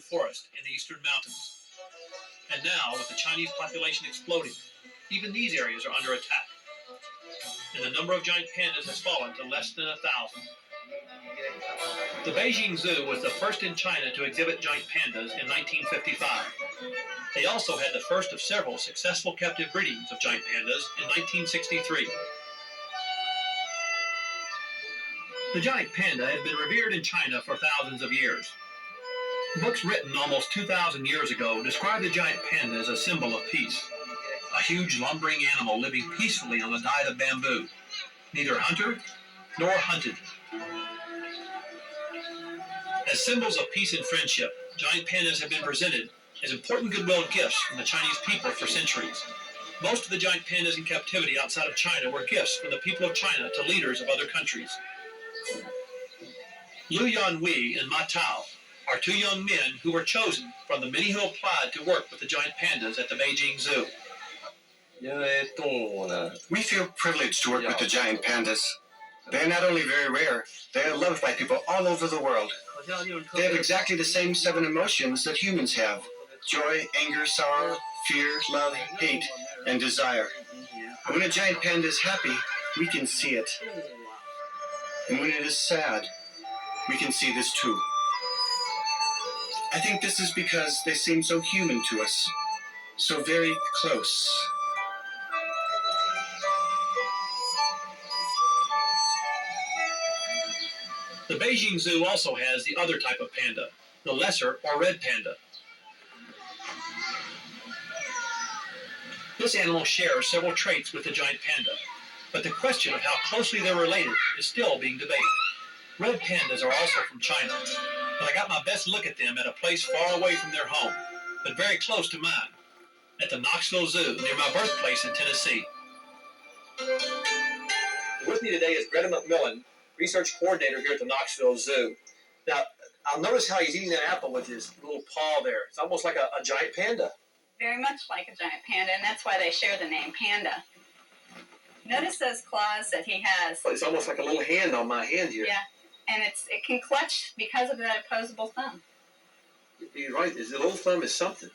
forest in the eastern mountains. And now, with the Chinese population exploding, even these areas are under attack. And the number of giant pandas has fallen to less than 1,000. The Beijing Zoo was the first in China to exhibit giant pandas in 1955. They also had the first of several successful captive breedings of giant pandas in 1963. The giant panda had been revered in China for thousands of years. Books written almost 2,000 years ago describe the giant panda as a symbol of peace. A huge lumbering animal living peacefully on a diet of bamboo, neither hunter nor hunted. As symbols of peace and friendship, giant pandas have been presented as important goodwill gifts from the Chinese people for centuries. Most of the giant pandas in captivity outside of China were gifts from the people of China to leaders of other countries. Liu Yanhui and Ma Tao are two young men who were chosen from the many who applied to work with the giant pandas at the Beijing Zoo. We feel privileged to work with the giant pandas. They are not only very rare, they are loved by people all over the world. They have exactly the same 7 emotions that humans have: joy, anger, sorrow, fear, love, hate, and desire. When a giant panda is happy, we can see it. And when it is sad, we can see this too. I think this is because they seem so human to us, so very close. The Beijing Zoo also has the other type of panda, the lesser or red panda. This animal shares several traits with the giant panda, but the question of how closely they're related is still being debated. Red pandas are also from China, but I got my best look at them at a place far away from their home, but very close to mine, at the Knoxville Zoo near my birthplace in Tennessee. With me today is Greta McMillan, research coordinator here at the Knoxville Zoo. Now, I'll notice how he's eating that apple with his little paw there. It's almost like a giant panda. Very much like a giant panda, and that's why they share the name panda. Notice those claws that he has. It's almost like a little hand on my hand here. Yeah, and it can clutch because of that opposable thumb. You're right, his little thumb is something.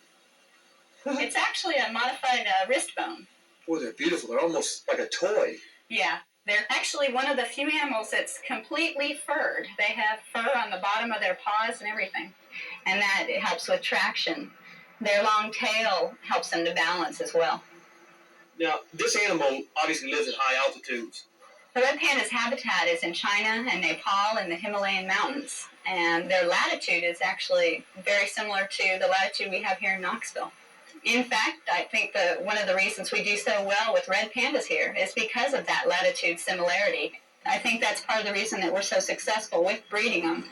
It's actually a modified wrist bone. Boy, they're beautiful. They're almost like a toy. Yeah, they're actually one of the few animals that's completely furred. They have fur on the bottom of their paws and everything, and that it helps with traction. Their long tail helps them to balance as well. Now, this animal obviously lives at high altitudes. The red panda's habitat is in China and Nepal in the Himalayan mountains, and their latitude is actually very similar to the latitude we have here in Knoxville. In fact, I think one of the reasons we do so well with red pandas here is because of that latitude similarity. I think that's part of the reason that we're so successful with breeding them.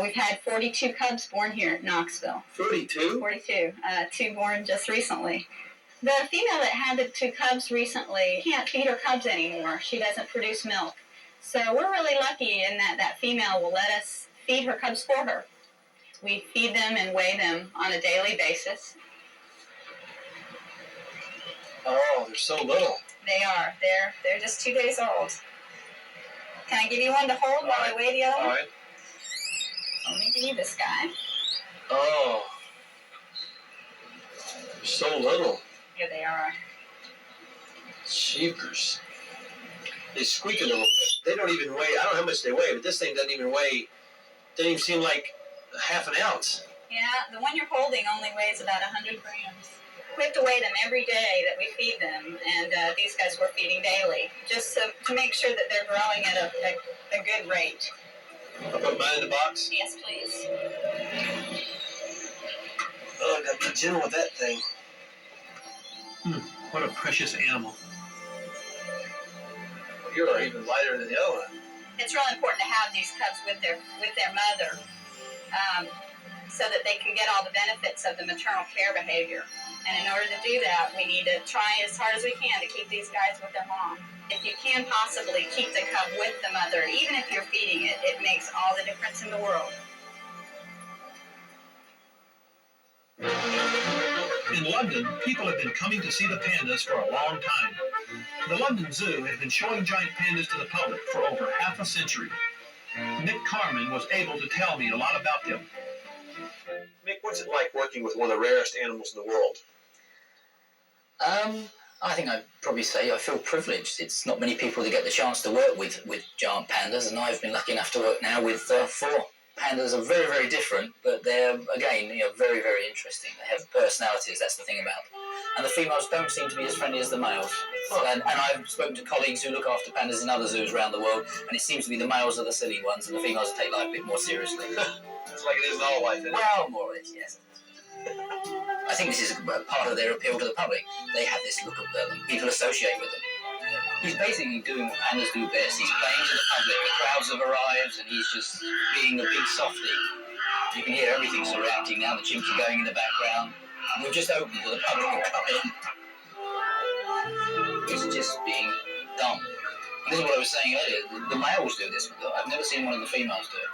We've had 42 cubs born here at Knoxville. 42? 42. 2 born just recently. The female that had the 2 cubs recently can't feed her cubs anymore. She doesn't produce milk. So we're really lucky in that female will let us feed her cubs for her. We feed them and weigh them on a daily basis. Oh, they're so little. They are. They're just 2 days old. Can I give you one to hold while I weigh the other one? All right. So let me give you this guy. Oh. They're so little. Here they are. Jeepers. They squeak a little bit. They don't even weigh, I don't know how much they weigh, but this thing doesn't even even seem like half an ounce. Yeah, the one you're holding only weighs about 100 grams. We have to weigh them every day that we feed them, and these guys we're feeding daily, just to make sure that they're growing at a good rate. I'll put mine in the box? Yes, please. Oh, I gotta be gentle with that thing. What a precious animal. You're even lighter than the other one. It's really important to have these cubs with their mother, so that they can get all the benefits of the maternal care behavior. And in order to do that, we need to try as hard as we can to keep these guys with their mom. If you can possibly keep the cub with the mother, even if you're feeding it, it makes all the difference in the world. In London, people have been coming to see the pandas for a long time. The London Zoo has been showing giant pandas to the public for over half a century. Mick Carman was able to tell me a lot about them. Mick, What's it like working with one of the rarest animals in the world? I think I'd probably say I feel privileged. It's not many people that get the chance to work with giant pandas, and I've been lucky enough to work now with 4. Pandas are very, very different, but they're, again, very, very interesting. They have personalities, that's the thing about them. And the females don't seem to be as friendly as the males. And I've spoken to colleagues who look after pandas in other zoos around the world, and it seems to be the males are the silly ones, and the females take life a bit more seriously. It's like it is in all life, isn't it? Well, more or less, yes. I think this is part of their appeal to the public. They have this look at them, people associate with them. He's basically doing what pandas do best. He's playing to the public. The crowds have arrived, and he's just being a big softie. You can hear everything surrounding now. The chimps are going in the background. We've just opened to the public will come in. He's just being dumb. And this is what I was saying earlier. The males do this. I've never seen one of the females do it.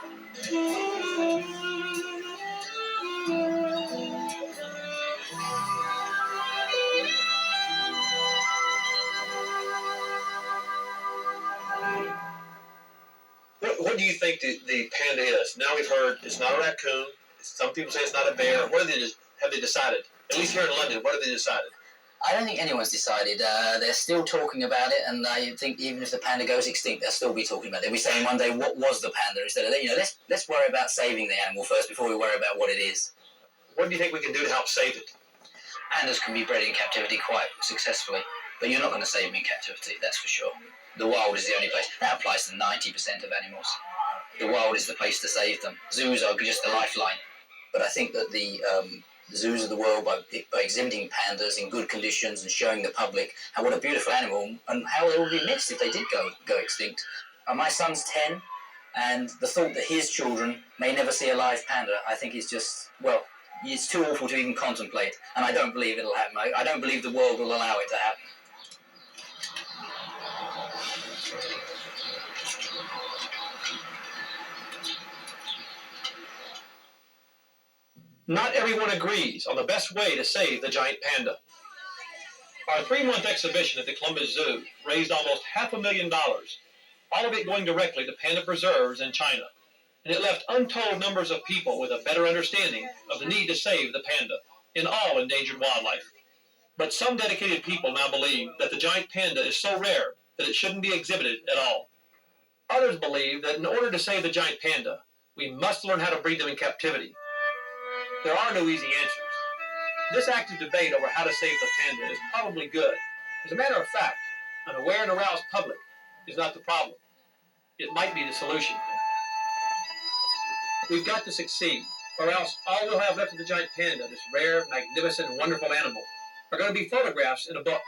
What do you think the panda is? Now we've heard it's not a raccoon. Some people say it's not a bear. What have they decided? At least here in London, what have they decided? I don't think anyone's decided. They're still talking about it, and I think even if the panda goes extinct, they'll still be talking about it. They'll be saying one day, what was the panda? Instead of, let's worry about saving the animal first before we worry about what it is. What do you think we can do to help save it? Pandas can be bred in captivity quite successfully, but you're not going to save them in captivity, that's for sure. The wild is the only place. That applies to 90% of animals. The wild is the place to save them. Zoos are just a lifeline. But I think that the zoos of the world, by exhibiting pandas in good conditions and showing the public what a beautiful animal and how they would be missed if they did go extinct. My son's 10, and the thought that his children may never see a live panda, I think is just, well, it's too awful to even contemplate, and I don't believe it'll happen. I don't believe the world will allow it to happen. Not everyone agrees on the best way to save the giant panda. Our 3-month exhibition at the Columbus Zoo raised almost $500,000, all of it going directly to panda preserves in China, and it left untold numbers of people with a better understanding of the need to save the panda in all endangered wildlife. But some dedicated people now believe that the giant panda is so rare that it shouldn't be exhibited at all. Others believe that in order to save the giant panda, we must learn how to breed them in captivity. There are no easy answers. This active debate over how to save the panda is probably good. As a matter of fact, an aware and aroused public is not the problem. It might be the solution. We've got to succeed, or else all we'll have left of the giant panda, this rare, magnificent, wonderful animal, are going to be photographs in a book.